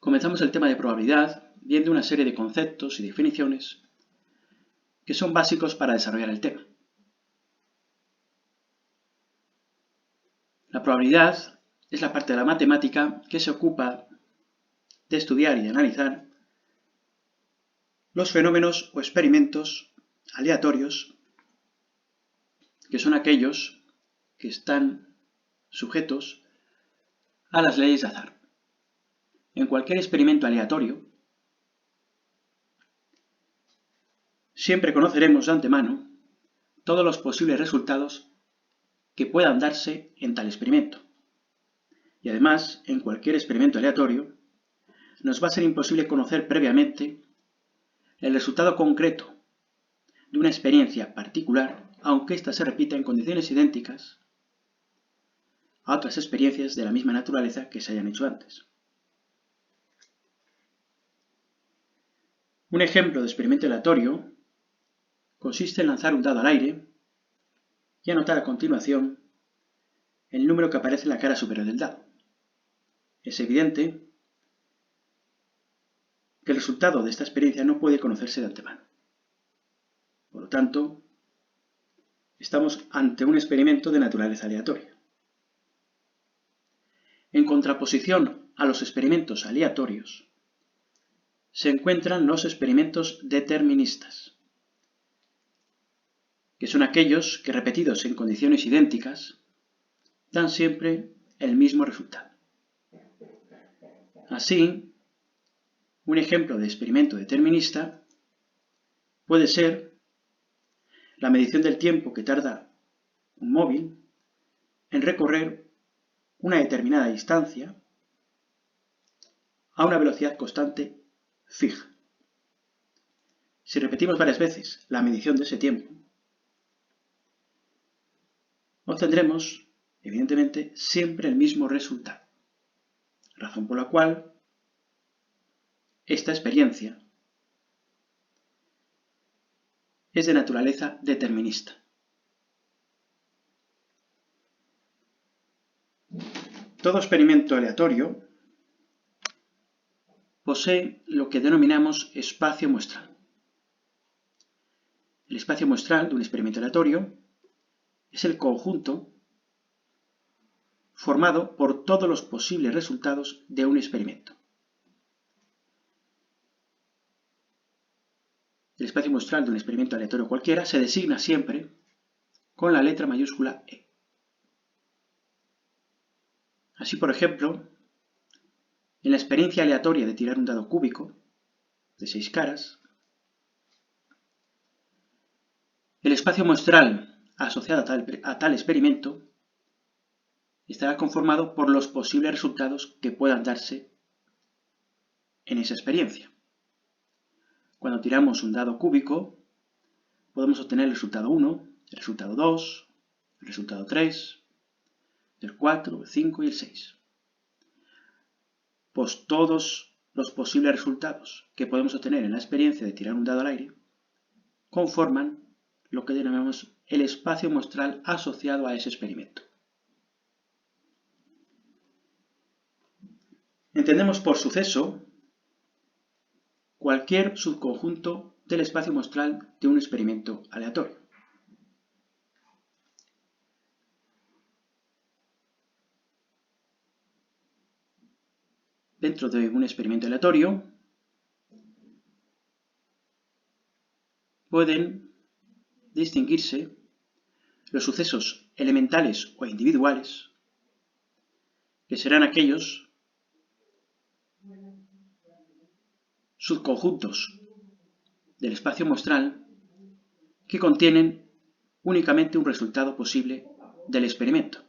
Comenzamos el tema de probabilidad viendo una serie de conceptos y definiciones que son básicos para desarrollar el tema. La probabilidad es la parte de la matemática que se ocupa de estudiar y analizar los fenómenos o experimentos aleatorios, que son aquellos que están sujetos a las leyes de azar. En cualquier experimento aleatorio, siempre conoceremos de antemano todos los posibles resultados que puedan darse en tal experimento. Y además, en cualquier experimento aleatorio, nos va a ser imposible conocer previamente el resultado concreto de una experiencia particular, aunque ésta se repita en condiciones idénticas a otras experiencias de la misma naturaleza que se hayan hecho antes. Un ejemplo de experimento aleatorio consiste en lanzar un dado al aire y anotar a continuación el número que aparece en la cara superior del dado. Es evidente que el resultado de esta experiencia no puede conocerse de antemano. Por lo tanto, estamos ante un experimento de naturaleza aleatoria. En contraposición a los experimentos aleatorios, se encuentran los experimentos deterministas, que son aquellos que, repetidos en condiciones idénticas, dan siempre el mismo resultado. Así, un ejemplo de experimento determinista puede ser la medición del tiempo que tarda un móvil en recorrer una determinada distancia a una velocidad constante fija. Si repetimos varias veces la medición de ese tiempo, obtendremos, evidentemente, siempre el mismo resultado, razón por la cual esta experiencia es de naturaleza determinista. Todo experimento aleatorio posee lo que denominamos espacio muestral. El espacio muestral de un experimento aleatorio es el conjunto formado por todos los posibles resultados de un experimento. El espacio muestral de un experimento aleatorio cualquiera se designa siempre con la letra mayúscula E. Así, por ejemplo, en la experiencia aleatoria de tirar un dado cúbico de 6 caras, el espacio muestral asociado a tal experimento estará conformado por los posibles resultados que puedan darse en esa experiencia. Cuando tiramos un dado cúbico, podemos obtener el resultado 1, el resultado 2, el resultado 3, el 4, el 5 y el 6. Pues todos los posibles resultados que podemos obtener en la experiencia de tirar un dado al aire conforman lo que denominamos el espacio muestral asociado a ese experimento. Entendemos por suceso cualquier subconjunto del espacio muestral de un experimento aleatorio. Dentro de un experimento aleatorio pueden distinguirse los sucesos elementales o individuales, que serán aquellos subconjuntos del espacio muestral que contienen únicamente un resultado posible del experimento.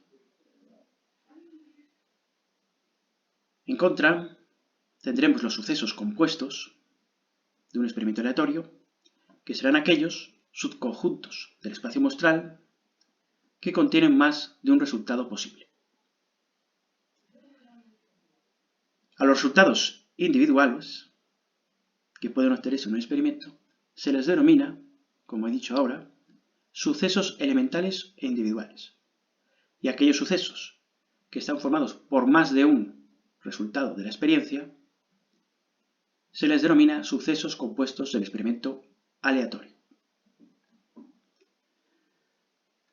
En contra, tendremos los sucesos compuestos de un experimento aleatorio, que serán aquellos subconjuntos del espacio muestral que contienen más de un resultado posible. A los resultados individuales que pueden obtenerse en un experimento se les denomina, como he dicho ahora, sucesos elementales e individuales. Y aquellos sucesos que están formados por más de un resultado de la experiencia se les denomina sucesos compuestos del experimento aleatorio.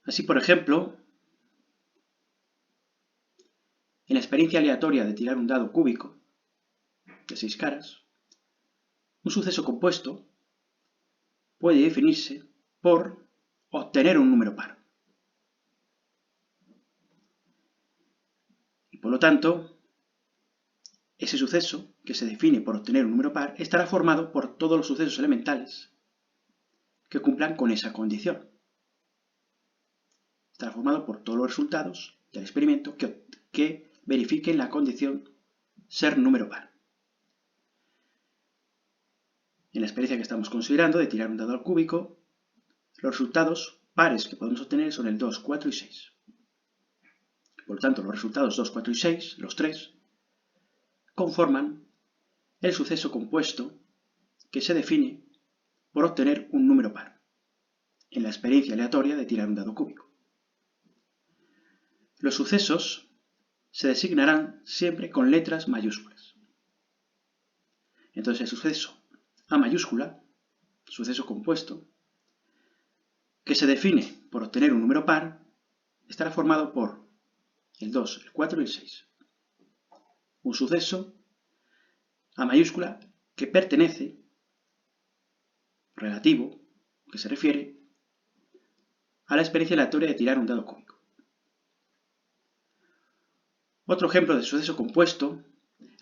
Así, por ejemplo, en la experiencia aleatoria de tirar un dado cúbico de 6 caras, un suceso compuesto puede definirse por obtener un número par. Y por lo tanto, ese suceso, que se define por obtener un número par, estará formado por todos los sucesos elementales que cumplan con esa condición. Estará formado por todos los resultados del experimento que verifiquen la condición ser número par. En la experiencia que estamos considerando de tirar un dado al cúbico, los resultados pares que podemos obtener son el 2, 4 y 6. Por lo tanto, los resultados 2, 4 y 6, los tres, conforman el suceso compuesto que se define por obtener un número par, en la experiencia aleatoria de tirar un dado cúbico. Los sucesos se designarán siempre con letras mayúsculas. Entonces el suceso A mayúscula, suceso compuesto, que se define por obtener un número par, estará formado por el 2, el 4 y el 6. Un suceso A mayúscula que pertenece, relativo, que se refiere a la experiencia aleatoria de tirar un dado cúbico. Otro ejemplo de suceso compuesto,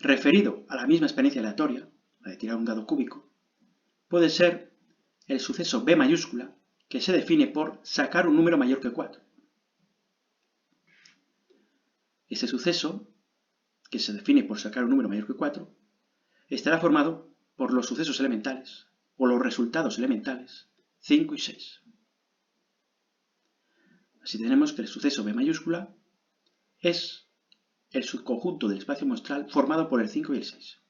referido a la misma experiencia aleatoria, la de tirar un dado cúbico, puede ser el suceso B mayúscula, que se define por sacar un número mayor que 4. Ese suceso, que se define por sacar un número mayor que 4, estará formado por los sucesos elementales, o los resultados elementales, 5 y 6. Así tenemos que el suceso B mayúscula es el subconjunto del espacio muestral formado por el 5 y el 6.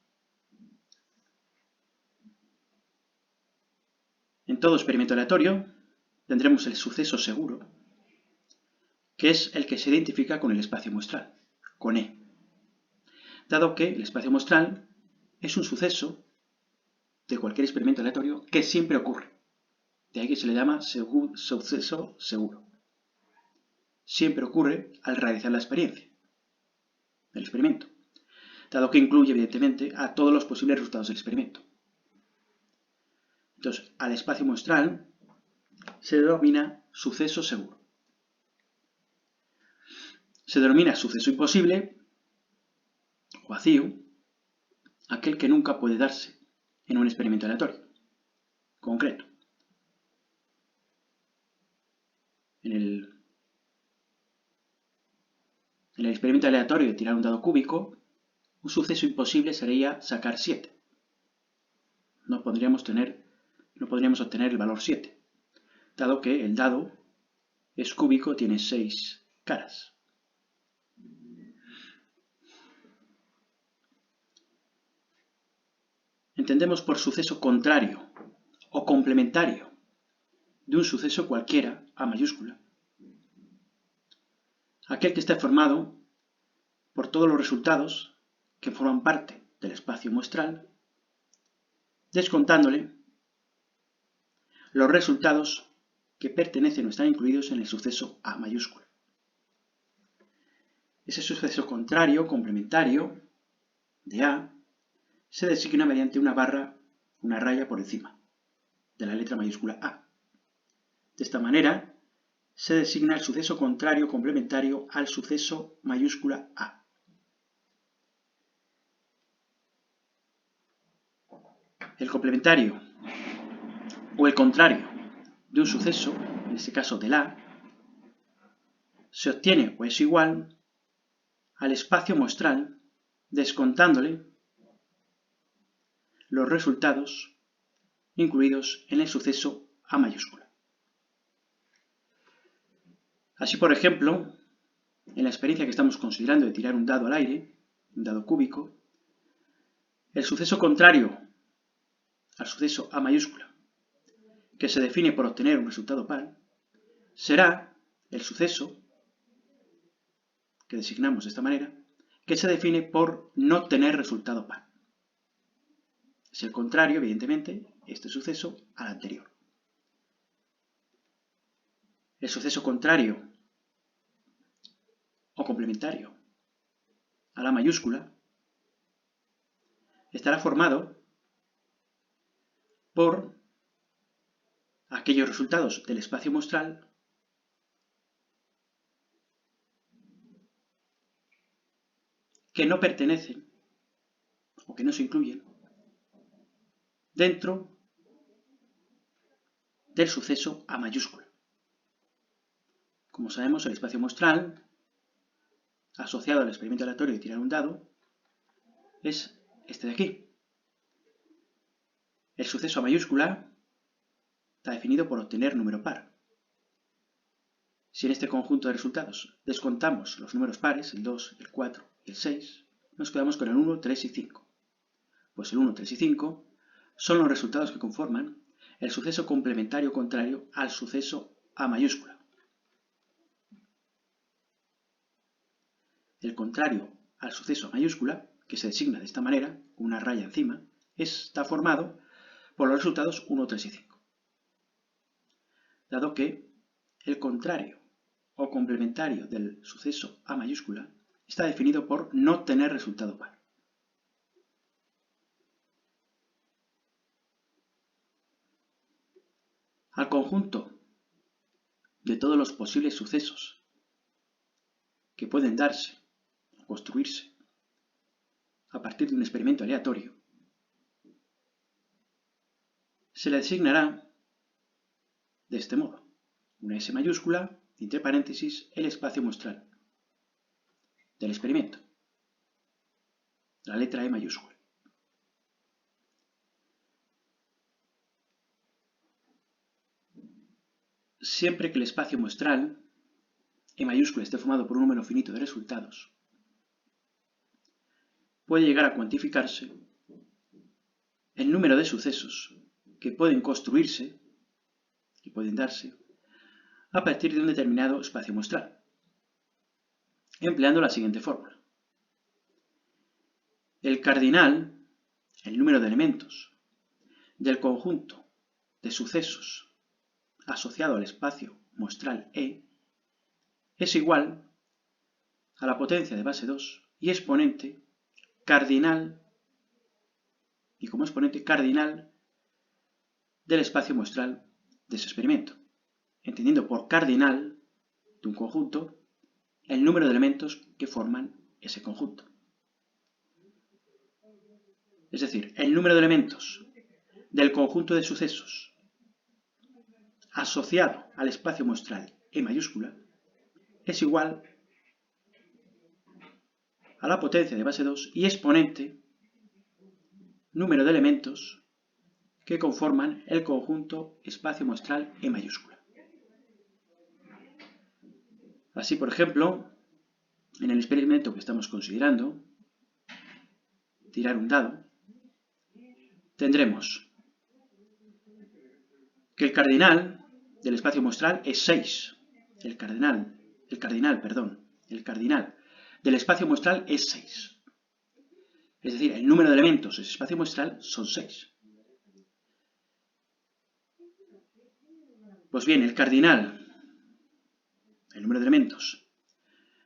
En todo experimento aleatorio tendremos el suceso seguro, que es el que se identifica con el espacio muestral, con E, dado que el espacio muestral es un suceso de cualquier experimento aleatorio que siempre ocurre. De ahí que se le llama suceso seguro. Siempre ocurre al realizar la experiencia, el experimento, dado que incluye evidentemente a todos los posibles resultados del experimento. Entonces, al espacio muestral se denomina suceso seguro. Se denomina suceso imposible o vacío aquel que nunca puede darse en un experimento aleatorio concreto. En el experimento aleatorio de tirar un dado cúbico, un suceso imposible sería sacar 7. No podríamos obtener el valor 7, dado que el dado es cúbico, tiene 6 caras. Entendemos por suceso contrario o complementario de un suceso cualquiera, A mayúscula, aquel que esté formado por todos los resultados que forman parte del espacio muestral, descontándole los resultados que pertenecen o están incluidos en el suceso A mayúscula. Ese suceso contrario, complementario, de A, se designa mediante una barra, una raya por encima de la letra mayúscula A. De esta manera, se designa el suceso contrario complementario al suceso mayúscula A. El complementario o el contrario de un suceso, en este caso del A, se obtiene o es igual al espacio muestral descontándole los resultados incluidos en el suceso A mayúscula. Así, por ejemplo, en la experiencia que estamos considerando de tirar un dado al aire, un dado cúbico, el suceso contrario al suceso A mayúscula, que se define por obtener un resultado par, será el suceso que designamos de esta manera, que se define por no tener resultado par. Es el contrario, evidentemente, este suceso al anterior. El suceso contrario o complementario a la mayúscula estará formado por aquellos resultados del espacio muestral que no pertenecen o que no se incluyen dentro del suceso a mayúscula. Como sabemos, el espacio muestral asociado al experimento aleatorio de tirar un dado es este de aquí. El suceso a mayúscula está definido por obtener número par. Si en este conjunto de resultados descontamos los números pares, el 2, el 4 y el 6, nos quedamos con el 1, 3 y 5. Pues el 1, 3 y 5 son los resultados que conforman el suceso complementario contrario al suceso a mayúscula. El contrario al suceso a mayúscula, que se designa de esta manera, con una raya encima, está formado por los resultados 1, 3 y 5. Dado que el contrario o complementario del suceso a mayúscula está definido por no tener resultado par. Al conjunto de todos los posibles sucesos que pueden darse o construirse a partir de un experimento aleatorio, se le designará de este modo: una S mayúscula, entre paréntesis, el espacio muestral del experimento, la letra E mayúscula. Siempre que el espacio muestral E mayúscula esté formado por un número finito de resultados, puede llegar a cuantificarse el número de sucesos que pueden construirse y pueden darse a partir de un determinado espacio muestral, empleando la siguiente fórmula. El cardinal, el número de elementos del conjunto de sucesos asociado al espacio muestral E, es igual a la potencia de base 2 y exponente cardinal, y como exponente cardinal del espacio muestral de ese experimento, entendiendo por cardinal de un conjunto el número de elementos que forman ese conjunto. Es decir, el número de elementos del conjunto de sucesos asociado al espacio muestral E mayúscula es igual a la potencia de base 2 y exponente número de elementos que conforman el conjunto espacio muestral E mayúscula. Así, por ejemplo, en el experimento que estamos considerando, tirar un dado, tendremos que el cardinal del espacio muestral es 6. El cardinal del espacio muestral es 6. Es decir, el número de elementos de ese espacio muestral son 6. Pues bien, el número de elementos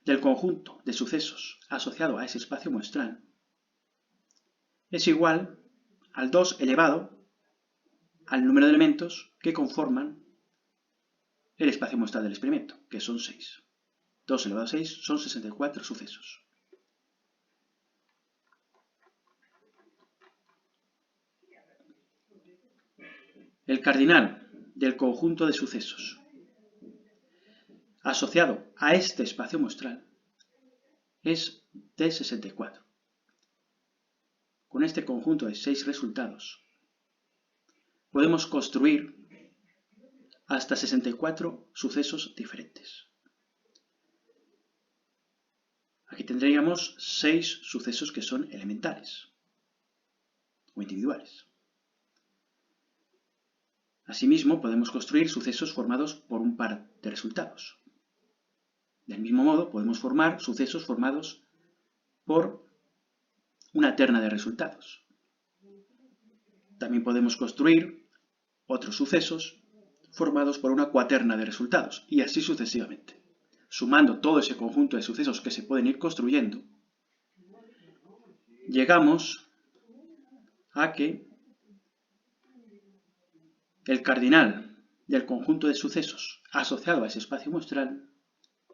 del conjunto de sucesos asociado a ese espacio muestral, es igual al 2 elevado al número de elementos que conforman el espacio muestral del experimento, que son 6. 2 elevado a 6 son 64 sucesos. El cardinal del conjunto de sucesos asociado a este espacio muestral es de 64. Con este conjunto de 6 resultados podemos construir hasta 64 sucesos diferentes. Aquí tendríamos 6 sucesos que son elementales o individuales. Asimismo, podemos construir sucesos formados por un par de resultados. Del mismo modo, podemos formar sucesos formados por una terna de resultados. También podemos construir otros sucesos formados por una cuaterna de resultados, y así sucesivamente. Sumando todo ese conjunto de sucesos que se pueden ir construyendo, llegamos a que el cardinal del conjunto de sucesos asociado a ese espacio muestral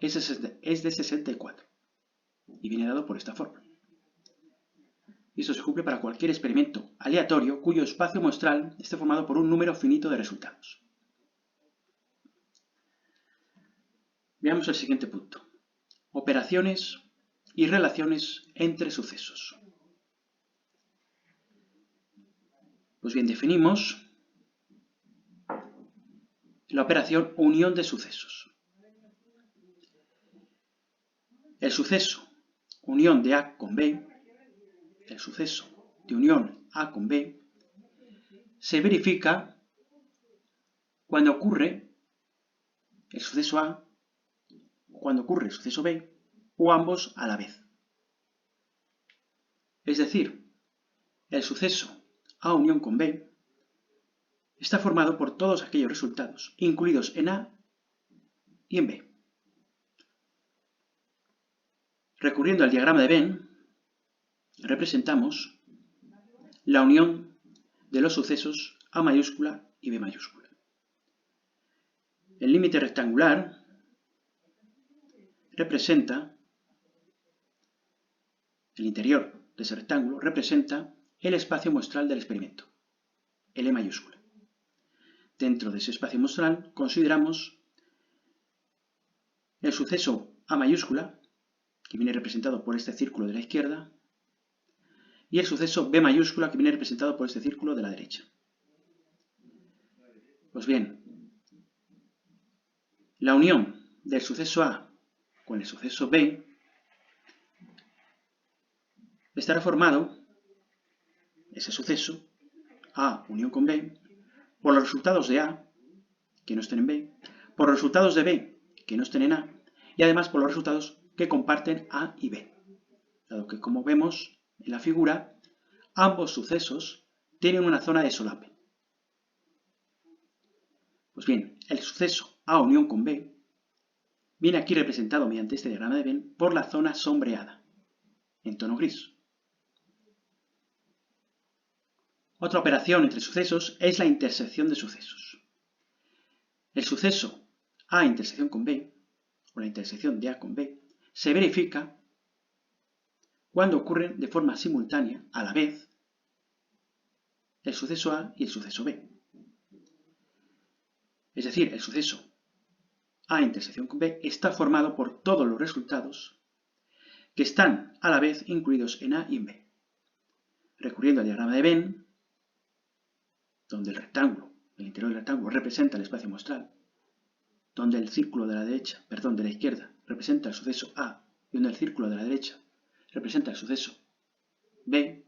es de 64 y viene dado por esta forma. Y esto se cumple para cualquier experimento aleatorio cuyo espacio muestral esté formado por un número finito de resultados. Veamos el siguiente punto. Operaciones y relaciones entre sucesos. Pues bien, definimos la operación unión de sucesos. El suceso unión de A con B, el suceso de unión A con B, se verifica cuando ocurre el suceso A, cuando ocurre el suceso B, o ambos a la vez. Es decir, el suceso A unión con B está formado por todos aquellos resultados incluidos en A y en B. Recurriendo al diagrama de Venn, representamos la unión de los sucesos A mayúscula y B mayúscula. El límite rectangular representa, el interior de ese rectángulo representa el espacio muestral del experimento, el E mayúscula. Dentro de ese espacio muestral consideramos el suceso A mayúscula, que viene representado por este círculo de la izquierda, y el suceso B mayúscula, que viene representado por este círculo de la derecha. Pues bien, la unión del suceso A con el suceso B estará formado, ese suceso, A unión con B, por los resultados de A, que no estén en B, por los resultados de B, que no estén en A, y además por los resultados que comparten A y B. Dado que, como vemos en la figura, ambos sucesos tienen una zona de solape. Pues bien, el suceso A unión con B viene aquí representado mediante este diagrama de Venn por la zona sombreada, en tono gris. Otra operación entre sucesos es la intersección de sucesos. El suceso A intersección con B, o la intersección de A con B, se verifica cuando ocurren de forma simultánea, a la vez, el suceso A y el suceso B. Es decir, el suceso A intersección con B está formado por todos los resultados que están a la vez incluidos en A y en B. Recurriendo al diagrama de Venn, donde el rectángulo, el interior del rectángulo representa el espacio muestral, donde el círculo de la izquierda representa el suceso A y donde el círculo de la derecha representa el suceso B,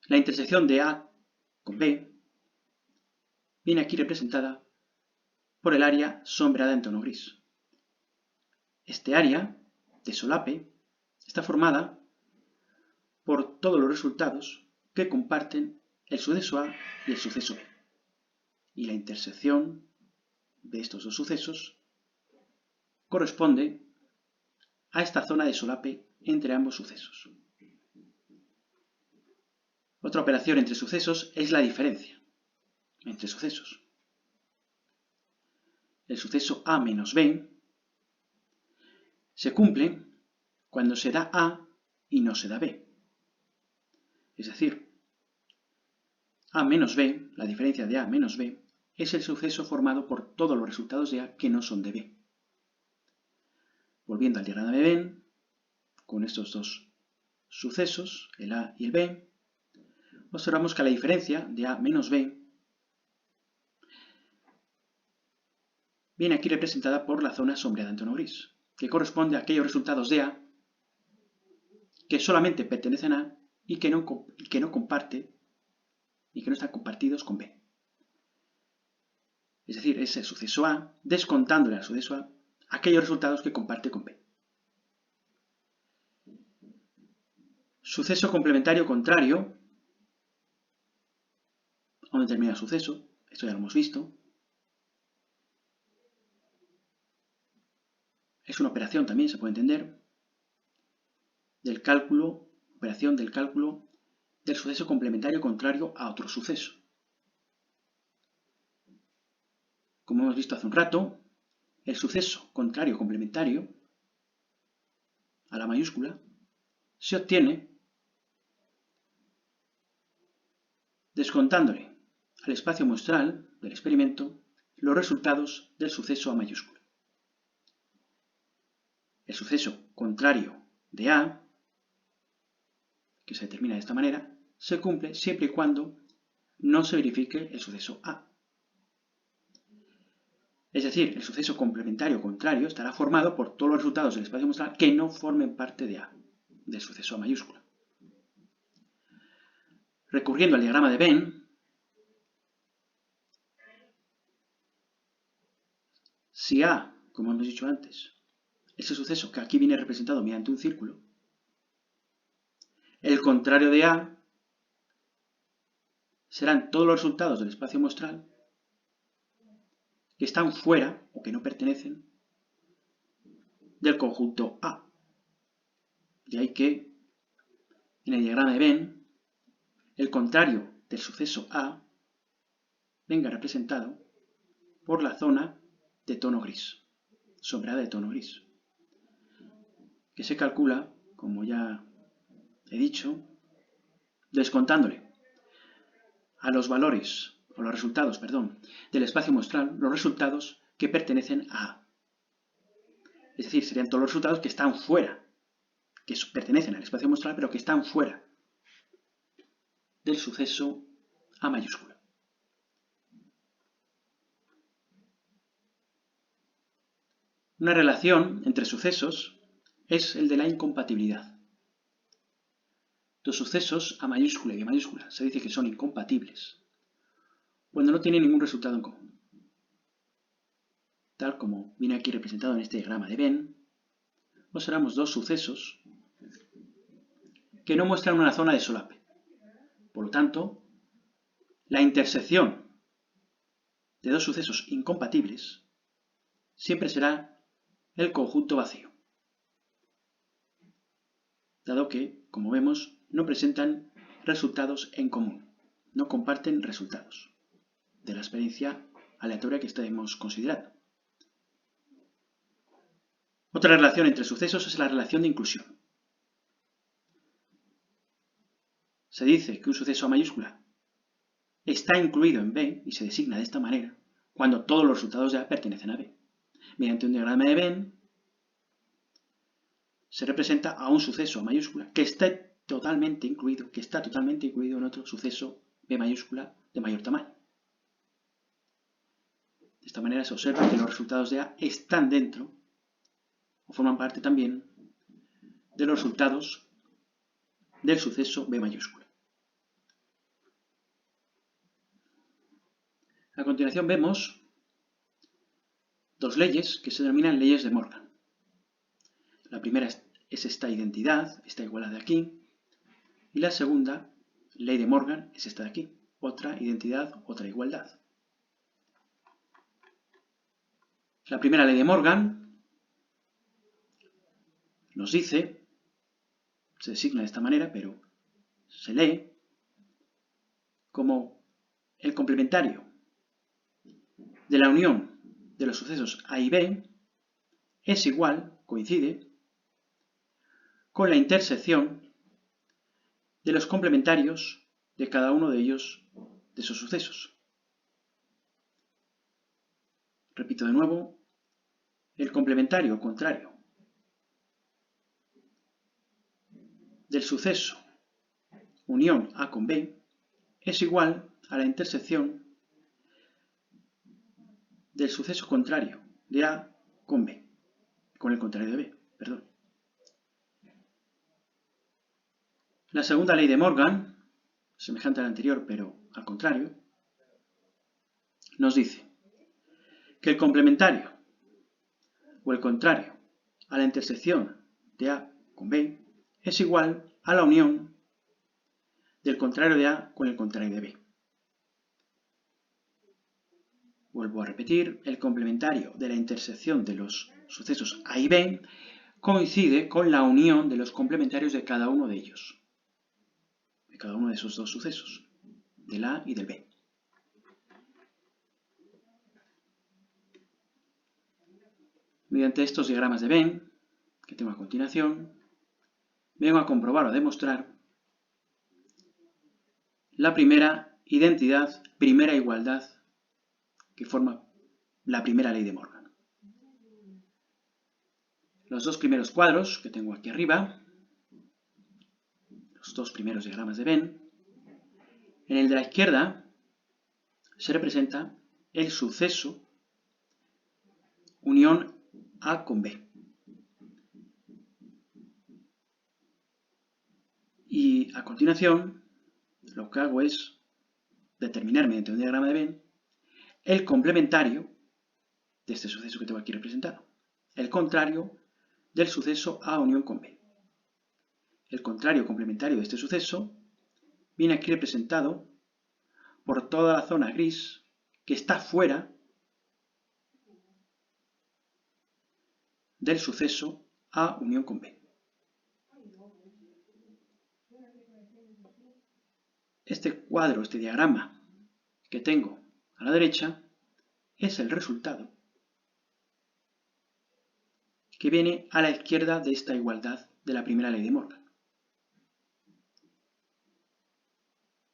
la intersección de A con B viene aquí representada por el área sombreada en tono gris. Este área de solape está formada por todos los resultados que comparten el suceso A y el suceso B. Y la intersección de estos dos sucesos corresponde a esta zona de solape entre ambos sucesos. Otra operación entre sucesos es la diferencia entre sucesos. El suceso A menos B se cumple cuando se da A y no se da B. Es decir, A menos B, la diferencia de A menos B, es el suceso formado por todos los resultados de A que no son de B. Volviendo al diagrama de Venn, con estos dos sucesos, el A y el B, observamos que la diferencia de A menos B viene aquí representada por la zona sombreada en tono gris, que corresponde a aquellos resultados de A que solamente pertenecen a A y que no comparte y que no están compartidos con B. Es decir, es el suceso A descontándole al suceso A aquellos resultados que comparte con B. Suceso complementario contrario a un determinado suceso, esto ya lo hemos visto. Es una operación también, se puede entender, operación del cálculo del suceso complementario contrario a otro suceso. Como hemos visto hace un rato, el suceso contrario complementario a la mayúscula se obtiene descontándole al espacio muestral del experimento los resultados del suceso a mayúscula. El suceso contrario de A, que se determina de esta manera, se cumple siempre y cuando no se verifique el suceso A. Es decir, el suceso complementario contrario estará formado por todos los resultados del espacio muestral que no formen parte de A, del suceso A mayúscula. Recurriendo al diagrama de Venn, si A, como hemos dicho antes, es el suceso que aquí viene representado mediante un círculo, el contrario de A serán todos los resultados del espacio muestral que están fuera o que no pertenecen del conjunto A. De ahí que en el diagrama de Venn el contrario del suceso A venga representado por la zona de tono gris, sombreada de tono gris, que se calcula, como ya he dicho, descontándole a los valores, o los resultados, perdón, del espacio muestral, los resultados que pertenecen a A. Es decir, serían todos los resultados que están fuera, que pertenecen al espacio muestral, pero que están fuera del suceso A mayúscula. Una relación entre sucesos es el de la incompatibilidad. Dos sucesos A mayúscula y B mayúscula se dice que son incompatibles cuando no tienen ningún resultado en común. Tal como viene aquí representado en este diagrama de Venn, observamos dos sucesos que no muestran una zona de solape. Por lo tanto, la intersección de dos sucesos incompatibles siempre será el conjunto vacío, dado que, como vemos, no presentan resultados en común, no comparten resultados de la experiencia aleatoria que estemos considerando. Otra relación entre sucesos es la relación de inclusión. Se dice que un suceso A mayúscula está incluido en B y se designa de esta manera cuando todos los resultados de A pertenecen a B. Mediante un diagrama de Venn se representa a un suceso A mayúscula que está totalmente incluido en otro suceso B mayúscula de mayor tamaño. De esta manera se observa que los resultados de A están dentro o forman parte también de los resultados del suceso B mayúscula. A continuación vemos dos leyes que se denominan leyes de Morgan. La primera es esta identidad, esta igualdad de aquí, y la segunda ley de Morgan es esta de aquí, otra identidad, otra igualdad. La primera ley de Morgan nos dice, se designa de esta manera, pero se lee como el complementario de la unión de los sucesos A y B es igual, coincide, con la intersección de los complementarios de cada uno de ellos, de esos sucesos. Repito de nuevo, el complementario contrario del suceso unión A con B es igual a la intersección del suceso contrario de A con B, con el contrario de B, perdón. La segunda ley de Morgan, semejante a la anterior pero al contrario, nos dice que el complementario o el contrario a la intersección de A con B es igual a la unión del contrario de A con el contrario de B. Vuelvo a repetir, el complementario de la intersección de los sucesos A y B coincide con la unión de los complementarios de cada uno de ellos, de cada uno de esos dos sucesos, del A y del B. Mediante estos diagramas de Venn, que tengo a continuación, vengo a comprobar o a demostrar la primera identidad, primera igualdad que forma la primera ley de Morgan. Los dos primeros cuadros que tengo aquí arriba, los dos primeros diagramas de Venn, en el de la izquierda se representa el suceso unión A con B. Y a continuación, lo que hago es determinar mediante un diagrama de Venn el complementario de este suceso que tengo aquí representado, el contrario del suceso A unión con B. El contrario complementario de este suceso viene aquí representado por toda la zona gris que está fuera del suceso A unión con B. Este cuadro, este diagrama que tengo a la derecha, es el resultado que viene a la izquierda de esta igualdad de la primera ley de Morgan.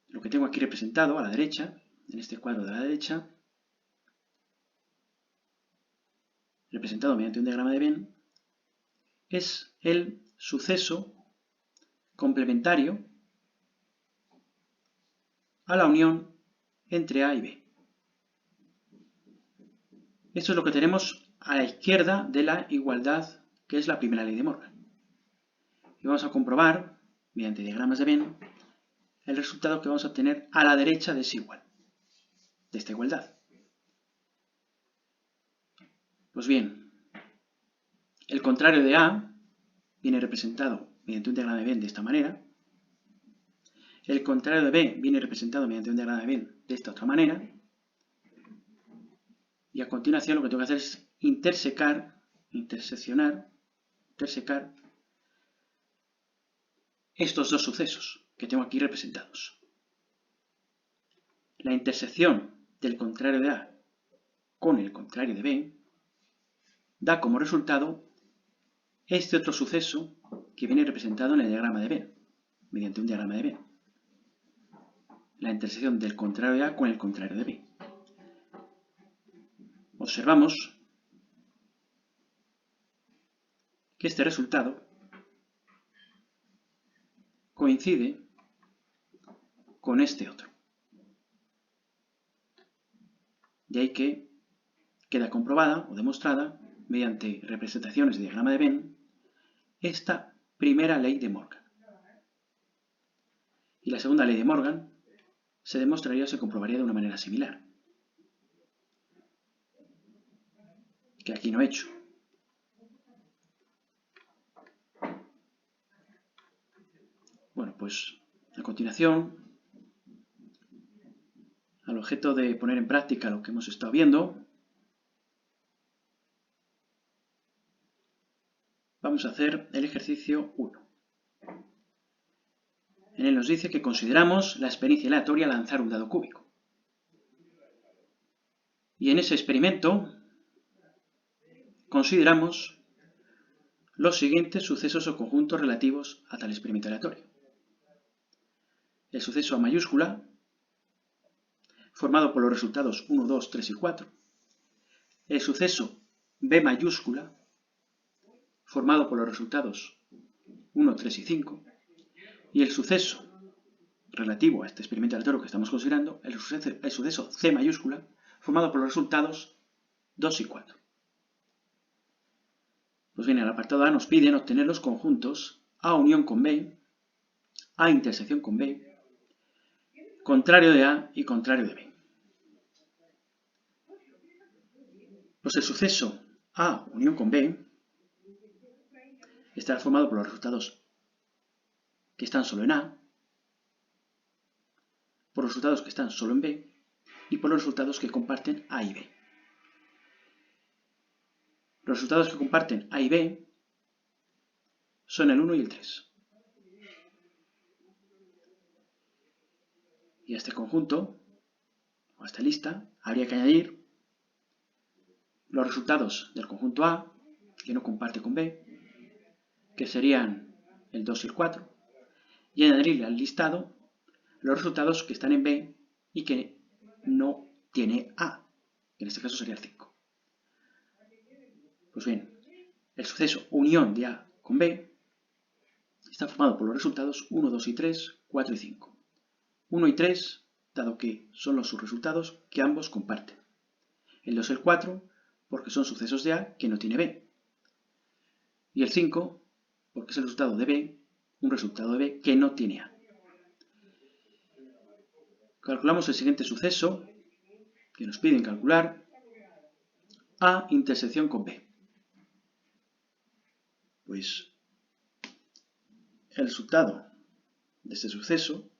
Lo que tengo aquí representado a la derecha, en este cuadro de la derecha, representado mediante un diagrama de Venn, es el suceso complementario a la unión entre A y B. Esto es lo que tenemos a la izquierda de la igualdad, que es la primera ley de Morgan. Y vamos a comprobar, mediante diagramas de Venn, el resultado que vamos a obtener a la derecha de ese igual, de esta igualdad. Pues bien, el contrario de A viene representado mediante un diagrama de Venn de esta manera. El contrario de B viene representado mediante un diagrama de Venn de esta otra manera. Y a continuación lo que tengo que hacer es intersecar estos dos sucesos que tengo aquí representados. La intersección del contrario de A con el contrario de B da como resultado este otro suceso que viene representado en el diagrama de Venn, mediante un diagrama de Venn. La intersección del contrario de A con el contrario de B. Observamos que este resultado coincide con este otro. De ahí que queda comprobada o demostrada, mediante representaciones de diagrama de Venn, esta primera ley de Morgan. Y la segunda ley de Morgan se demostraría o se comprobaría de una manera similar, que aquí no he hecho. Bueno, pues a continuación, al objeto de poner en práctica lo que hemos estado viendo, vamos a hacer el ejercicio 1. En él nos dice que consideramos la experiencia aleatoria lanzar un dado cúbico. Y en ese experimento consideramos los siguientes sucesos o conjuntos relativos a tal experimento aleatorio. El suceso A mayúscula, formado por los resultados 1, 2, 3 y 4. El suceso B mayúscula, formado por los resultados 1, 3 y 5. Y el suceso relativo a este experimento aleatorio que estamos considerando, el suceso C mayúscula, formado por los resultados 2 y 4. Pues bien, el apartado A nos piden obtener los conjuntos A unión con B, A intersección con B, contrario de A y contrario de B. Pues el suceso A unión con B estará formado por los resultados que están solo en A, por los resultados que están solo en B y por los resultados que comparten A y B. Los resultados que comparten A y B son el 1 y el 3. Y a este conjunto, o a esta lista, habría que añadir los resultados del conjunto A, que no comparte con B, que serían el 2 y el 4, y añadirle al listado los resultados que están en B y que no tiene A, que en este caso sería el 5. Pues bien, el suceso unión de A con B está formado por los resultados 1, 2 y 3, 4 y 5. 1 y 3, dado que son los subresultados que ambos comparten. El 2 y el 4, porque son sucesos de A que no tiene B. Y el 5, porque es el resultado de B, un resultado de B que no tiene A. Calculamos el siguiente suceso, que nos piden calcular A intersección con B. Pues el resultado de este suceso,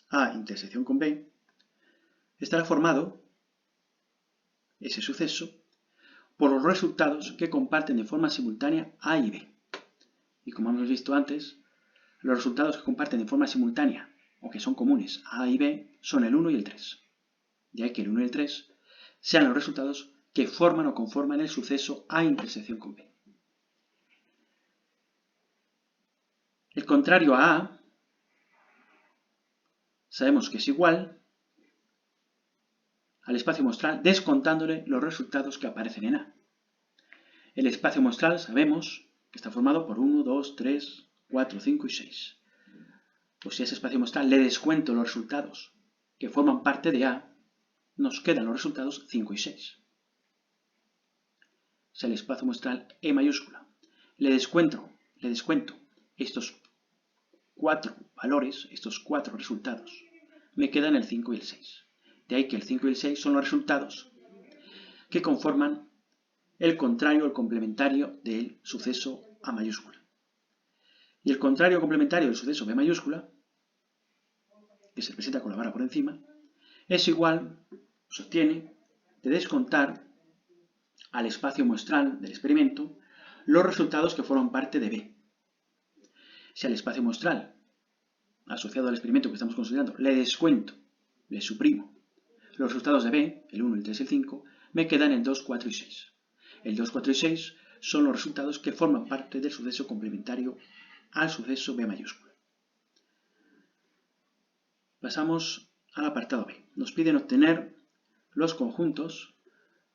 A intersección con B, estará formado, ese suceso, por los resultados que comparten de forma simultánea A y B. Y como hemos visto antes, los resultados que comparten de forma simultánea o que son comunes a A y B son el 1 y el 3. De ahí que el 1 y el 3 sean los resultados que forman o conforman el suceso A intersección con B. El contrario a A sabemos que es igual al espacio muestral descontándole los resultados que aparecen en A. El espacio muestral sabemos que está formado por 1, 2, 3, 4, 5 y 6. Pues si a ese espacio muestral le descuento los resultados que forman parte de A, nos quedan los resultados 5 y 6. Es el espacio muestral E mayúscula. Le descuento estos 4 valores, estos 4 resultados. Me quedan el 5 y el 6. De ahí que el 5 y el 6 son los resultados que conforman el contrario o el complementario del suceso A mayúscula. Y el contrario complementario del suceso B mayúscula, que se presenta con la barra por encima, es igual, se obtiene, de descontar al espacio muestral del experimento los resultados que forman parte de B. Si al espacio muestral asociado al experimento que estamos considerando le descuento, le suprimo los resultados de B, el 1, el 3 y el 5, me quedan el 2, 4 y 6. El 2, 4 y 6 son los resultados que forman parte del suceso complementario al suceso B mayúscula. Pasamos al apartado B. Nos piden obtener los conjuntos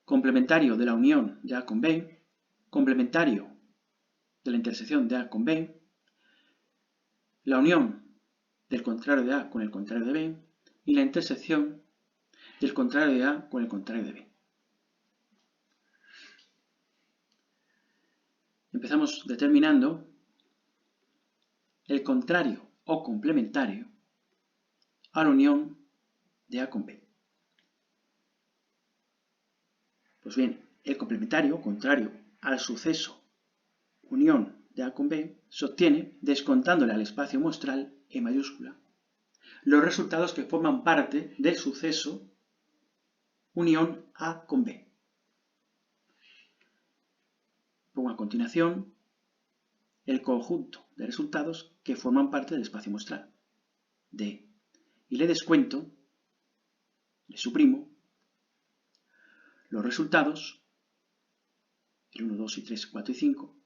complementario de la unión de A con B, complementario de la intersección de A con B, la unión del contrario de A con el contrario de B y la intersección del contrario de A con el contrario de B. Empezamos determinando el contrario o complementario a la unión de A con B. Pues bien, el complementario, contrario al suceso unión de A con B, se obtiene descontándole al espacio muestral E mayúscula los resultados que forman parte del suceso unión A con B. Pongo a continuación el conjunto de resultados que forman parte del espacio muestral D y le descuento, le suprimo, los resultados, el 1, 2 y 3, 4 y 5,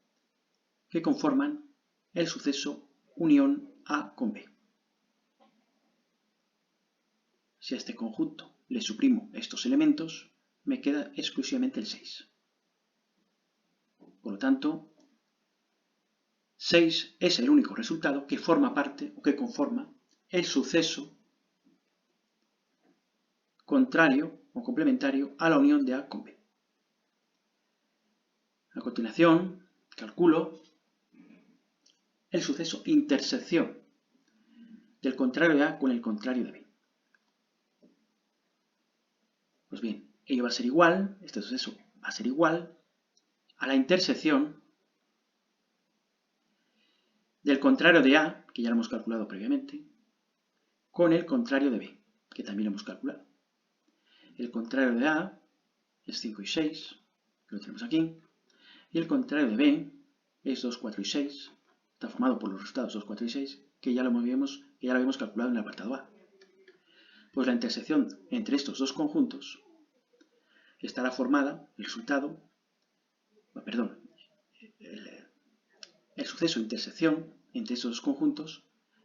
que conforman el suceso unión A con B. Si a este conjunto le suprimo estos elementos, me queda exclusivamente el 6. Por lo tanto, 6 es el único resultado que forma parte o que conforma el suceso contrario o complementario a la unión de A con B. A continuación, calculo el suceso intersección del contrario de A con el contrario de B. Pues bien, ello va a ser igual, este suceso va a ser igual a la intersección del contrario de A, que ya lo hemos calculado previamente, con el contrario de B, que también lo hemos calculado. El contrario de A es 5 y 6, que lo tenemos aquí, y el contrario de B es 2, 4 y 6, está formado por los resultados 2, 4 y 6, que ya lo habíamos calculado en el apartado A. Pues la intersección entre estos dos conjuntos estará formada, el suceso de intersección entre estos dos conjuntos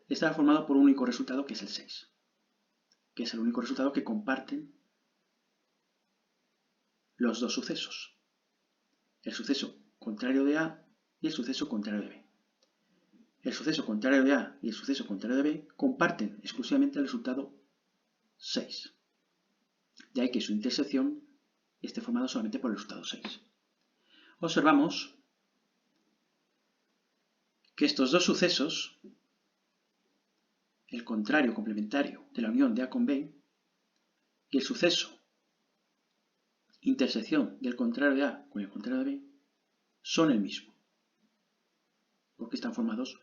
estará formado por un único resultado, que es el 6, que es el único resultado que comparten los dos sucesos, el suceso contrario de A y el suceso contrario de B. El suceso contrario de A y el suceso contrario de B comparten exclusivamente el resultado 6. De ahí que su intersección esté formada solamente por el resultado 6. Observamos que estos dos sucesos, el contrario complementario de la unión de A con B y el suceso intersección del contrario de A con el contrario de B, son el mismo, porque están formados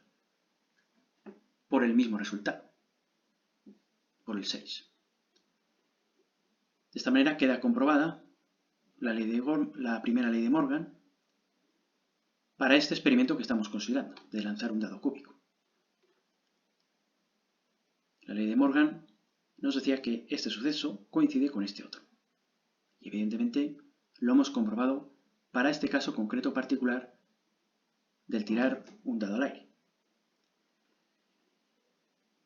por el mismo resultado, por el 6. De esta manera queda comprobada la primera ley de Morgan para este experimento que estamos considerando, de lanzar un dado cúbico. La ley de Morgan nos decía que este suceso coincide con este otro. Y evidentemente lo hemos comprobado para este caso concreto particular del tirar un dado al aire.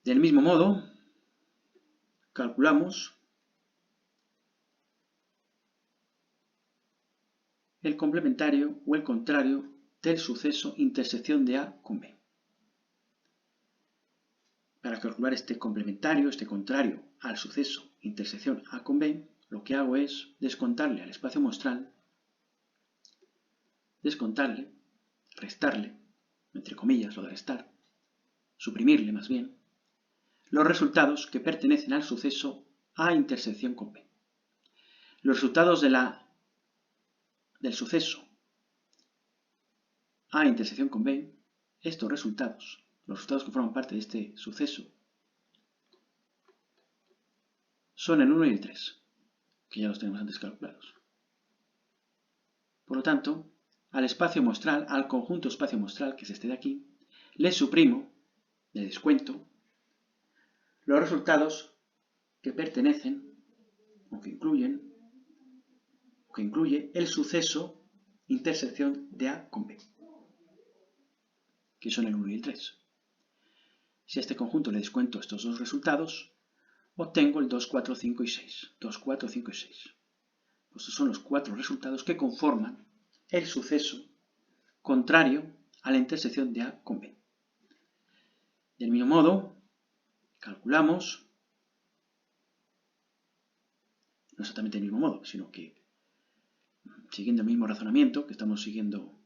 Del mismo modo, calculamos el complementario o el contrario del suceso intersección de A con B. Para calcular este complementario, este contrario al suceso intersección A con B, lo que hago es descontarle al espacio muestral, restarle, entre comillas, lo de restar, suprimirle más bien, los resultados que pertenecen al suceso A intersección con B. Los resultados del suceso A intersección con B, estos resultados, los resultados que forman parte de este suceso, son el 1 y el 3, que ya los tenemos antes calculados. Por lo tanto, al espacio muestral, al conjunto espacio muestral, que es este de aquí, le suprimo, le descuento, los resultados que pertenecen o que incluye el suceso intersección de A con B, que son el 1 y el 3. Si a este conjunto le descuento estos dos resultados, obtengo el 2, 4, 5 y 6. 2, 4, 5 y 6. Pues estos son los 4 resultados que conforman el suceso contrario a la intersección de A con B. Del mismo modo, calculamos, no exactamente del mismo modo, sino que siguiendo el mismo razonamiento que estamos siguiendo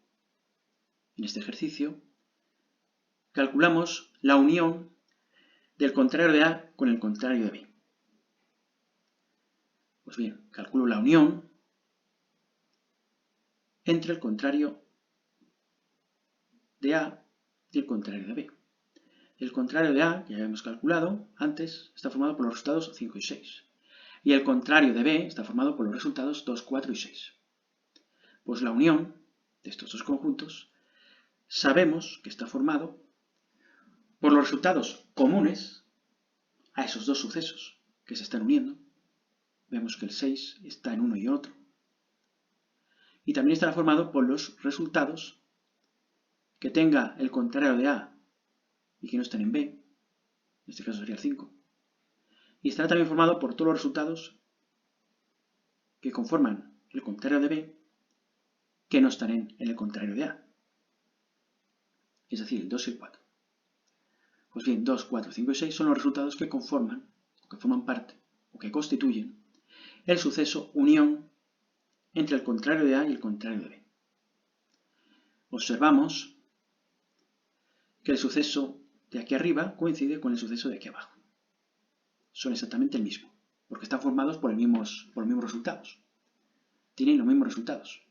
en este ejercicio, calculamos la unión del contrario de A con el contrario de B. Pues bien, calculo la unión entre el contrario de A y el contrario de B. El contrario de A, que ya hemos calculado antes, está formado por los resultados 5 y 6. Y el contrario de B está formado por los resultados 2, 4 y 6. Pues la unión de estos dos conjuntos sabemos que está formado por los resultados comunes a esos dos sucesos que se están uniendo. Vemos que el 6 está en uno y en otro. Y también estará formado por los resultados que tenga el contrario de A y que no estén en B, en este caso sería el 5. Y estará también formado por todos los resultados que conforman el contrario de B que no están en el contrario de A, es decir, el 2 y el 4. Pues bien, 2, 4, 5 y 6 son los resultados que conforman, o que forman parte, o que constituyen el suceso unión entre el contrario de A y el contrario de B. Observamos que el suceso de aquí arriba coincide con el suceso de aquí abajo. Son exactamente el mismo, porque están formados por los mismos resultados. Tienen los mismos resultados.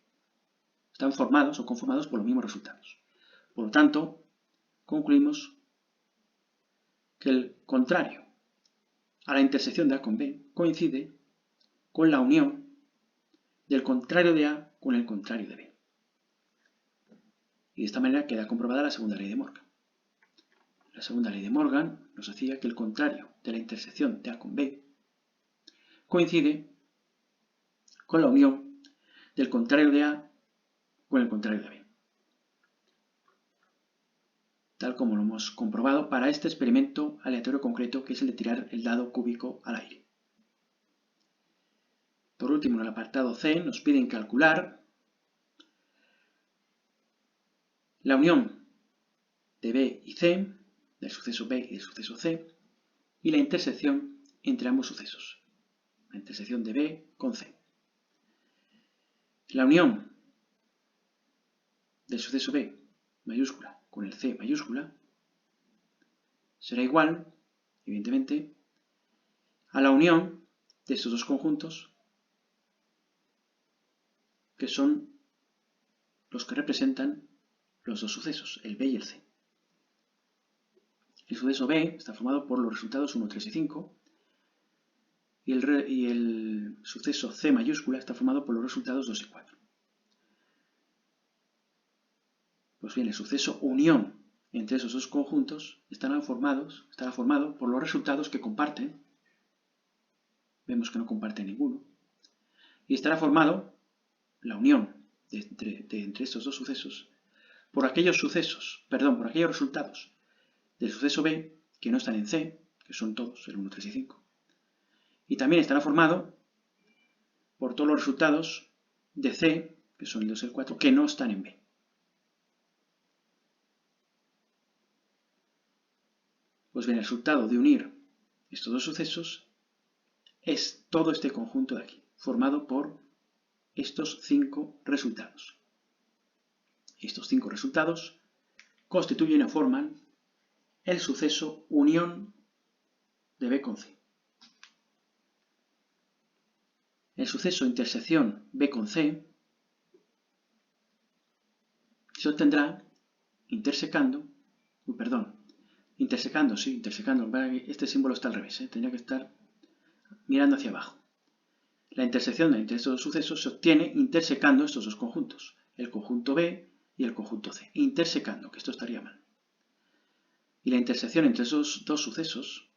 Están formados o conformados por los mismos resultados. Por lo tanto, concluimos que el contrario a la intersección de A con B coincide con la unión del contrario de A con el contrario de B. Y de esta manera queda comprobada la segunda ley de Morgan. La segunda ley de Morgan nos decía que el contrario de la intersección de A con B coincide con la unión del contrario de A con el contrario de B. Tal como lo hemos comprobado para este experimento aleatorio concreto, que es el de tirar el dado cúbico al aire. Por último, en el apartado C nos piden calcular la unión de B y C, del suceso B y del suceso C, y la intersección entre ambos sucesos, la intersección de B con C. La unión del suceso B mayúscula con el C mayúscula será igual, evidentemente, a la unión de estos dos conjuntos, que son los que representan los dos sucesos, el B y el C. El suceso B está formado por los resultados 1, 3 y 5, y el suceso C mayúscula está formado por los resultados 2 y 4. Pues bien, el suceso unión entre esos dos conjuntos estará formado por los resultados que comparten. Vemos que no comparten ninguno. Y estará formado, la unión entre estos dos sucesos, por aquellos resultados del suceso B que no están en C, que son todos, el 1, 3 y 5. Y también estará formado por todos los resultados de C, que son el 2 y el 4, que no están en B. Pues bien, el resultado de unir estos dos sucesos es todo este conjunto de aquí, formado por estos 5 resultados. Estos 5 resultados constituyen o forman el suceso unión de B con C. El suceso intersección B con C se obtendrá intersecando, este símbolo está al revés, tendría que estar mirando hacia abajo. La intersección entre estos dos sucesos se obtiene intersecando estos dos conjuntos, el conjunto B y el conjunto C, intersecando, que esto estaría mal. Y la intersección entre esos dos sucesos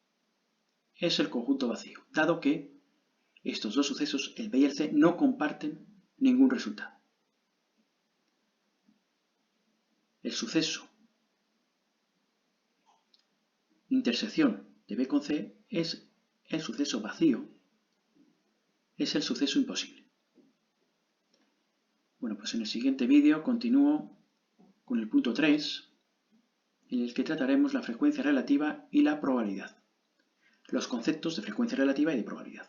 es el conjunto vacío, dado que estos dos sucesos, el B y el C, no comparten ningún resultado. El suceso intersección de B con C es el suceso vacío, es el suceso imposible. Bueno, pues en el siguiente vídeo continúo con el punto 3, en el que trataremos la frecuencia relativa y la probabilidad, los conceptos de frecuencia relativa y de probabilidad.